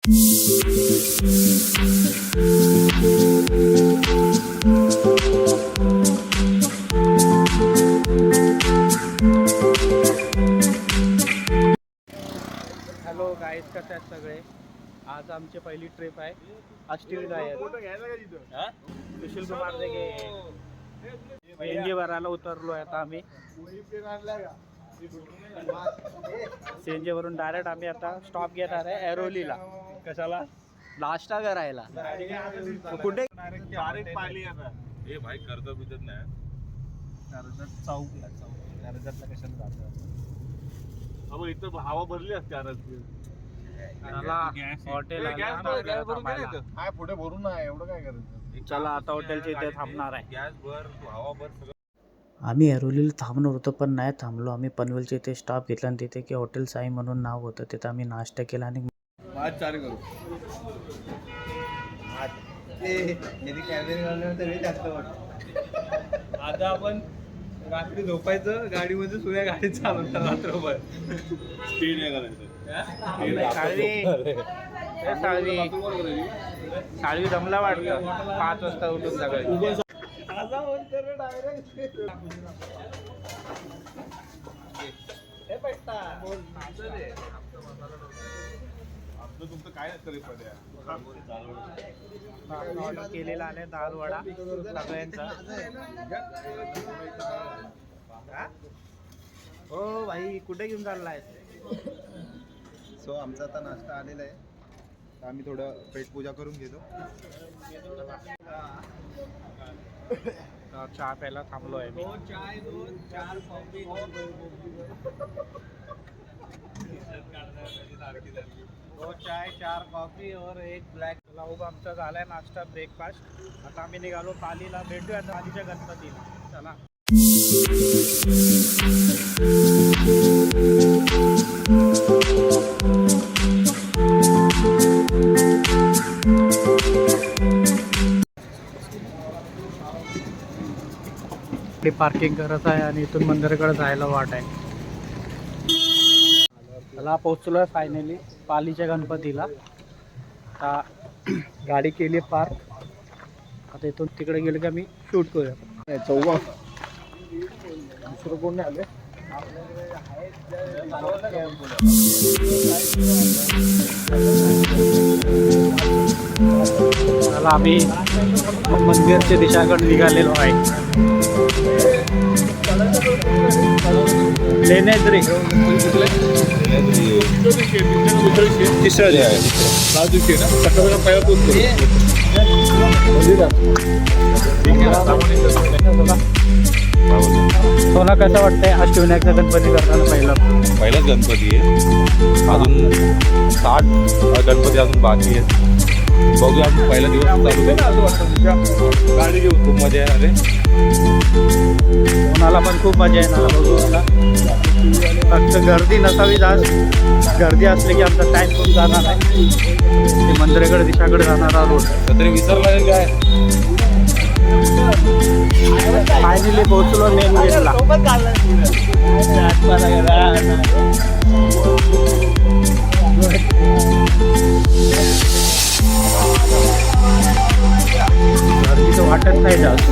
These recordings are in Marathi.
हॅलो गाईज, कसे आहेत सगळे? आज आमची पहिली ट्रिप आहे. अस्टील गायत सुशील कुमार एनजी भरायला उतरलो आहे आता आम्ही. सीएनजी वरून डायरेक्ट आम्ही आता स्टॉप घेणार आहे ऐरोलीला. कशाला? नाश्ता करायला. कुठे हे भाई कर्जत बिजत नाही, कर्जत चौकला कर्जतला कशाला जातो? अहो इथं हवा भरली असते हॉटेल पुढे भरून नाही, एवढं काय करायचं. चला आता हॉटेलच्या इथे थांबणार आहे. गॅस भर, हवा भर सगळं. आम्ही ऐरोलीला थांबणार होतो पण नाही थांबलो. आम्ही पनवेलच्या इथे स्टॉप घेतला आणि तिथे की हॉटेल साई म्हणून नाव होतं. तिथं आम्ही नाश्ता केला आणि आज चालू करू. आता आपण रात्री झोपायचं गाडीमध्ये, सूर्या गाडी चालवतात रात्रभर. स्पीड नाही करायचं. साळवी जमला वाटतं. 5 वाजता उठून सगळे तुमचं काय ऑर्डर केलेला आहे दाल वडा सगळ्यांचा. हो भाई, कुठे घेऊन चाललाय? सो आमचा आता नाश्ता आलेला आहे, तर आम्ही थोडं पेटपूजा करून घेतो. चहा प्यायला थांबलो आहे मी. दो चाय 4 कॉफी और 1 ब्लॅक. उभा आमचा झालाय नाश्ता, ब्रेकफास्ट. आता आम्ही निघालो पालीला. भेटूया पालीच्या गणपतीला. चला. पार्किंग करत आहे आणि इथून मंदिराकडे जायला वाट आहे. त्याला पोहोचलोय फायनली पालीच्या गणपतीला. आता गाडी केली पार्क. आता इथून तिकडे गेलं की आम्ही शूट करूया. चौवा दुसरं कोण नाही आले. त्याला आम्ही मंदिरच्या दिशाकडे निघालेलो आहे. लेण्याद्री सोना कसं वाटतंय अष्टविनायकचा गणपती करताना? पहिलाच गणपती आहे. अजून 60 गणपती अजून बाकी आहेत. बघूया, आपण पहिला दिवस चालू गाडी घेऊन खूप मजा येणार आहे. कोणाला पण खूप मजा येणार. बघूया, फक्त गर्दी नसावी जास्त. गर्दी असली की आमचा टाइम खूप जाणार आहे. ते मंदिराकडे दिशाकडे जाणारा रोड तरी विसरला काय. फायनली पोहोचलो मेन गेटला. गर्दी तर वाटत नाही जास्त.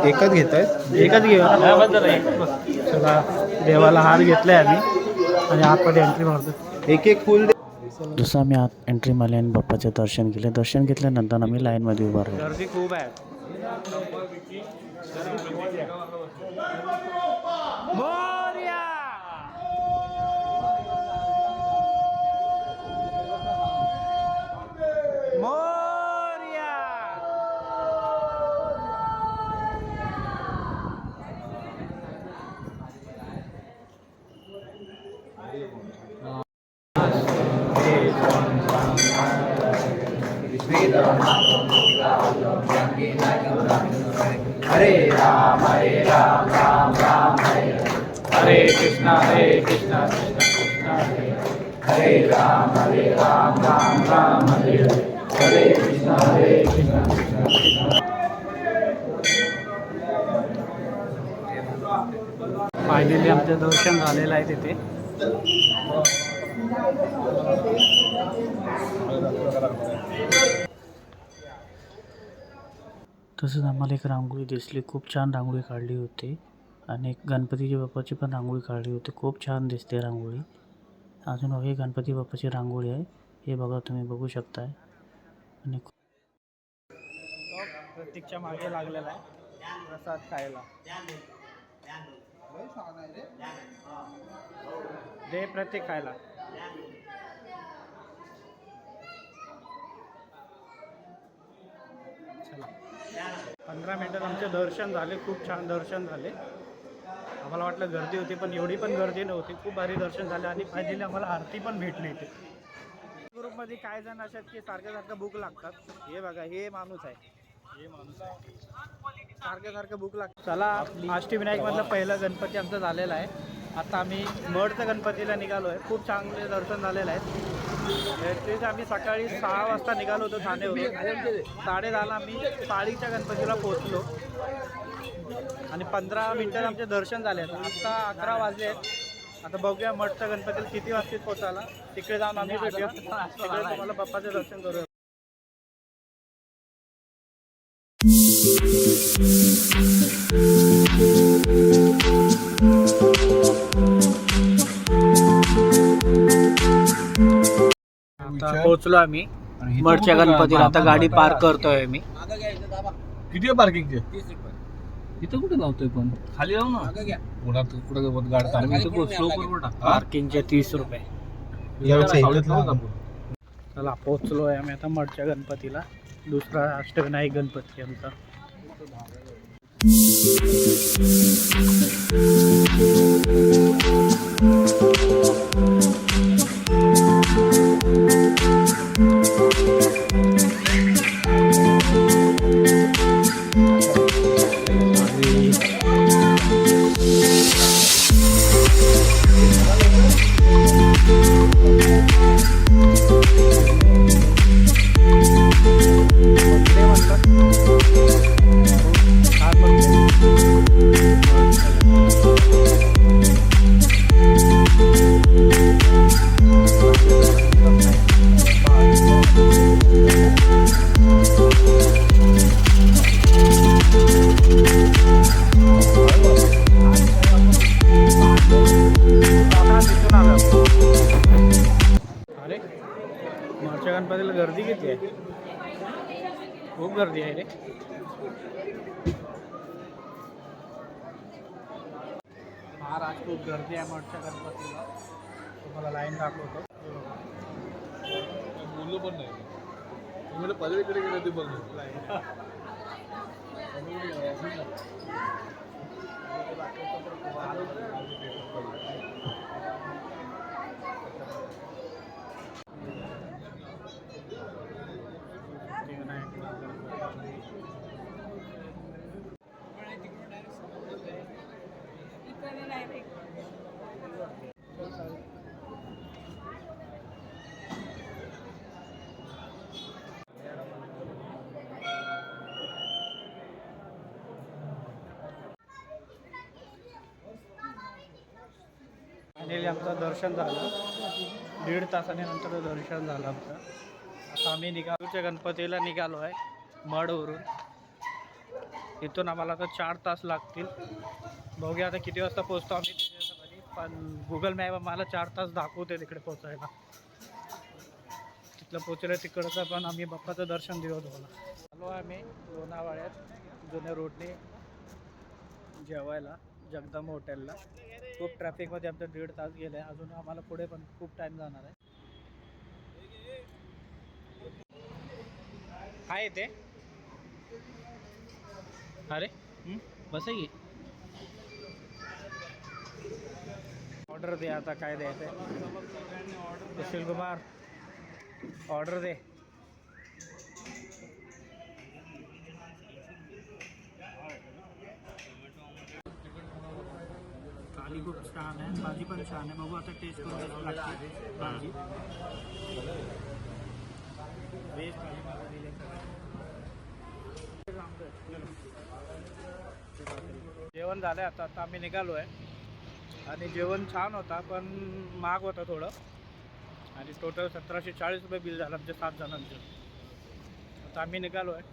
एकच घेत आहेत. एकच घेऊया. चला, देवाला हार घेतलाय आम्ही आणि आतमध्ये एंट्री मारतो. एक फुल. जसं आम्ही आत एंट्री मारली आणि बाप्पाचे दर्शन केले. दर्शन घेतल्यानंतर आम्ही लाईनमध्ये उभा राहिलो. गर्दी खूप आहे. हरे राम राम राम हरे कृष्णा कृष्णा कृष्णा हरे राम राम राम हरे कृष्णा कृष्णा कृष्णा. फायनली आमचं दर्शन झालेलं आहे तिथे. तसंच आम्हाला एक रांगोळी दिसली, खूप छान रांगोळी काढली होती आणि एक गणपती बाप्पाची पण रांगोळी काढली होती. खूप छान दिसते रांगोळी. अजून हे गणपती बाप्पाची रांगोळी आहे, हे बघा, तुम्ही बघू शकताय. आणि प्रतीकच्या मागे लागलेला आहे प्रसाद खायला. दे प्रतीक खायला. चला 15 मिनिटात आमचे दर्शन झाले. खूप छान दर्शन झाले. आम्हाला वाटलं गर्दी होती, पण एवढी पण गर्दी नव्हती. खूप भारी दर्शन झाले आणि फायनली आम्हाला आरती पण भेटली इथे. ग्रुपमध्ये काय जण अशात की सारखं भूक लागतात. हे बघा, हे माणूस आहे, सारखं भूक लागतं. चला, अष्टविनायक मधलं पहिलं गणपती आमचं झालेलं आहे. आता आम्ही मडच्या गणपतीला निघालो आहे. खूप चांगले दर्शन झालेलं आहे. तेच आम्ही सकाळी 6 वाजता निघालो होतो ठाण्यावरून. 10:30ला आम्ही पाळीच्या गणपतीला पोहोचलो आणि 15 मिनिटात आमचे दर्शन झाले. आता 11 वाजले आहेत. आता बघूया मठच्या गणपतीला किती वाजता पोहोचायला. तिकडे जाऊन आम्ही भेटूया. तिकडे तुम्हाला बाप्पाचं दर्शन करूया. आता पोहोचलो आम्ही मठच्या गणपतीला. आता गाडी पार्क करतोय मी. किती आहे पार्किंगचे? 30 रुपये. इथं कुठे लावतोय पण? खाली लावू ना. कुठं गाडी पार्किंगचे 30 रुपये. चला, पोहोचलोय आम्ही आता मठच्या गणपतीला. दुसरा अष्टविनायक गणपती आमचा. अरे, मठच्या गणपतीला गर्दी किती आहे? खूप गर्दी आहे रे. आज खूप गर्दी आहे मठच्या गणपतीला. तुम्हाला लाईन दाखवतो. बोललो पण नाही. पलीकडे गेलं ते बघ. फायनली आमचं दर्शन झालं. 1.5 तासाने नंतर दर्शन झालं आमचं. आता आम्ही निघालोच्या गणपतीला निघालो आहे मडवरून. इथून आम्हाला आता 4 तास लागतील. बघूया आता किती वाजता पोहोचतो आम्ही त्याच्यासाठी. पण गुगल मॅप आम्हाला 4 तास दाखवते तिकडे पोहोचायला. तिथलं पोचलं तिकडचं पण आम्ही बाप्पाचं दर्शन देऊ तुम्हाला. आलो आम्ही लोणावळ्यात जुन्या रोडने जेवायला जगदंब हॉटेलला. खूप ट्रॅफिकमध्ये आमचं 1.5 तास गेले. अजून आम्हाला पुढे पण खूप टाईम जाणार आहे. काय येते? अरे बस की ऑर्डर दे. आता काय द्यायचं आहे? सुशील कुमार, ऑर्डर दे. थाली खूप छान आहे, भाजी पण छान आहे. बघू आता टेस्ट करून कशी लागते भाजी. व्हेज थाली मला दिली. जेवण झालं आता आता आम्ही निघालो आहे आणि जेवण छान होता पण महाग होता थोडं आणि टोटल 1740 रुपये बिल झालं आमच्या 7 जणांचं. आता आम्ही निघालो आहे.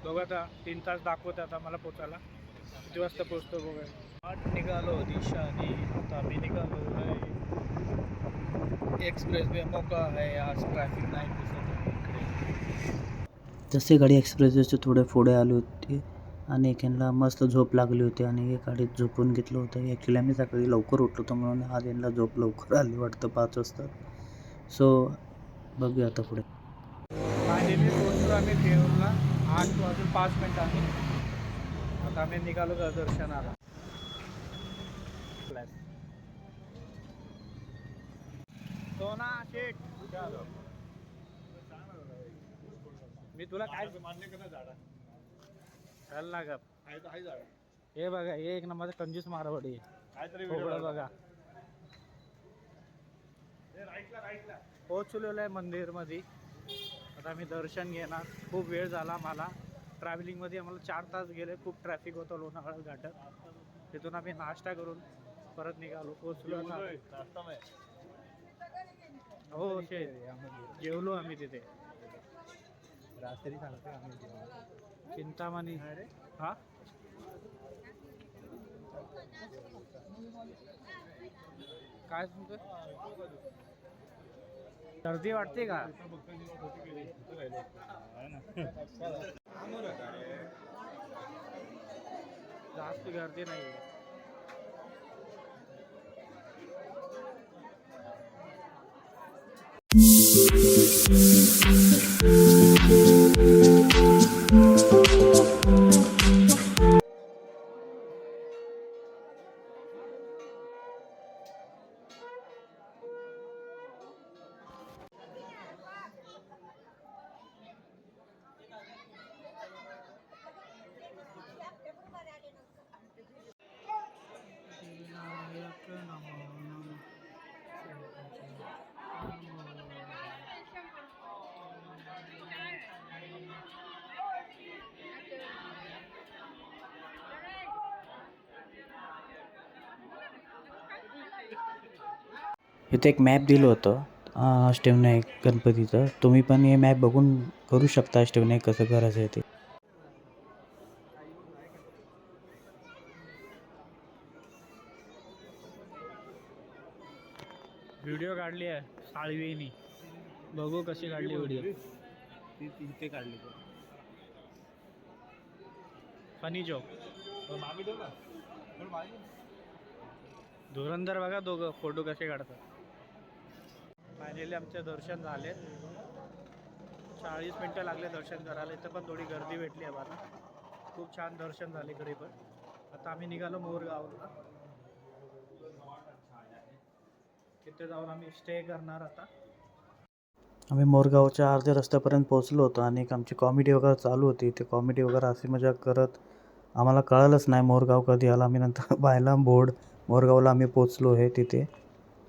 बघू आता 3 तास दाखवत आता मला पोचायला. किती वाजता पोचतो बघूया. 8 निघालो दिशाने. आता आम्ही निघालो आहे. एक्सप्रेस वे मोका आहे. आज ट्रॅफिक नाही दिसत इकडे. जसे गाडी एक्सप्रेसचे थोडे पुढे आले होते आणि एकांना मस्त झोप लागली होती आणि एक गाडीत झोपून घेतलं होतं. ॲक्च्युली आम्ही सकाळी लवकर उठलो होतो म्हणून आज यांना झोप लवकर आली वाटतं 5 वाजता. सो बघूया आता पुढे. फायनली पोहोचलो आम्ही देऊळला 8 वाजून 5 मिनिटांनी. आता आम्ही निघालो दर्शनाला. सोना शेठ मी तुला काय मान्य करणार झाडा चल ना गप. हे बघा हे एक नंबरचा कंजूस मारवाडी आहे. बघा पोहोचलेलो आहे मंदिरमध्ये. आता आम्ही दर्शन घेणार. खूप वेळ झाला मला ट्रॅव्हलिंगमध्ये. आम्हाला 4 तास गेले. खूप ट्रॅफिक होतं लोणावळा घाटात. तिथून आम्ही नाश्ता करून परत निघालो. पोहोचलो हो शे जेवलो आम्ही तिथे. रात्री सांगतो आम्ही चिंतामणी. हा काय सांगतोय गर्दी वाटते का? जास्त गर्दी नाही. इथे एक मॅप दिलं होतं अष्टविनायक गणपतीचं. तुम्ही पण हे मॅप बघून करू शकता अष्टविनायक कसं करायचं आहे ते. व्हिडिओ काढली आहे साळवीनी. बघू कशी काढली व्हिडिओ. तिथे काढली फनी जोक. धुरंधर बघा दोघं फोटो कसे काढतात. फायनली आमचे दर्शन झाले. 40 मिनटं लागले दर्शन करायला. इथं पण थोडी गर्दी भेटली आम्हाला. खूप छान दर्शन झाले इकडे पण. आता आम्ही निघालो मोरगावला. तिथे जाऊन आम्ही स्टे करणार. आता आम्ही मोरगावच्या अर्ध्या रस्त्यापर्यंत पोहोचलो होतो आणि एक आमची कॉमेडी वगैरे चालू होती. ते कॉमेडी वगैरे अशी मजाक करत आम्हाला कळलंच नाही मोरगाव कधी आला. आम्ही नंतर पाहिला बोर्ड. मोरगावला आम्ही पोहोचलो आहे तिथे.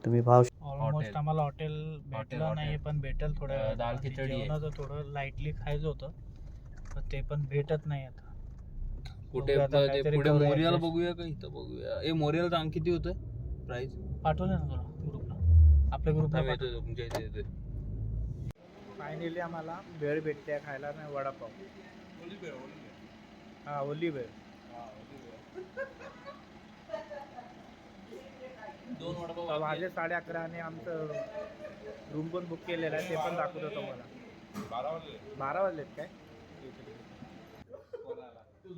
तुम्ही भाव ऑलमोस्ट आम्हाला हॉटेल भेटलं नाही पण भेटेल थोड्या. दाल खिचडी आहे. जेवणाचं थोडं लाईटली खायचं होतं पण ते पण भेटत नाही आता. कुठे बघूया आता काहीतरी पुढे करूया मोरियाला adjust. बघूया का इथं बघूया. ए मोरियाला दाम किती होतं प्राइस? पाठवलं ना तुला ग्रुपला. आपल्या ग्रुपला येतो तुमच्या इथे येते. फायनली आम्हाला भेळ भेटते खायला. नाही वडापाव. हा ओली भेळ. 2 वडापाव. वाजले 11:30 आणि आमचं रूम पण बुक केलेलं आहे. ते पण दाखवतो तुम्हाला. 12 वाजलेत काय?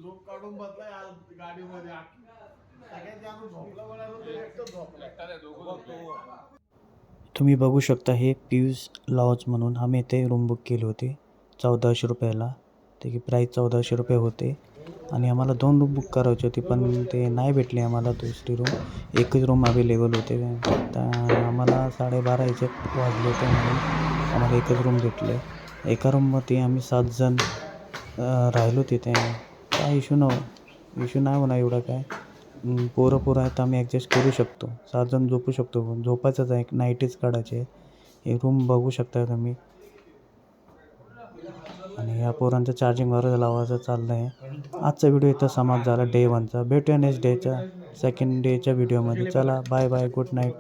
झोप काढून बसलाय आज गाडीमध्ये. तुम्ही बघू शकता हे पियुष लॉज म्हणून आम्ही इथे रूम बुक केली होती 1400 रुपयाला. त्याची प्राईस 1400 रुपये होते आणि आम्हाला 2 रूम बुक करायची होती पण ते नाही भेटले आम्हाला. दुसरी रूम एकच रूम अवेलेबल होते. तर आम्हाला 12:30 याच्यात वाजले होते म्हणून आम्हाला एकच रूम भेटले. एका रूममध्ये आम्ही 7 जण राहिलो तिथे. काय इश्यू नाही म्हणा एवढा काय. पोरं पोरं आहेत तर आम्ही ॲडजस्ट करू शकतो. 7 जण झोपू शकतो. झोपायचंच आहे, नाईटीच काढायची आहे. हे रूम बघू शकता तुम्ही. आणि या पोरांचं चार्जिंगवर लावायचं चाललं आहे. आजचा व्हिडिओ इथं समाप्त झाला डे 1चा. भेटूया नेक्स्ट डेच्या सेकंड डेच्या व्हिडिओमध्ये. चला बाय बाय, गुड नाईट.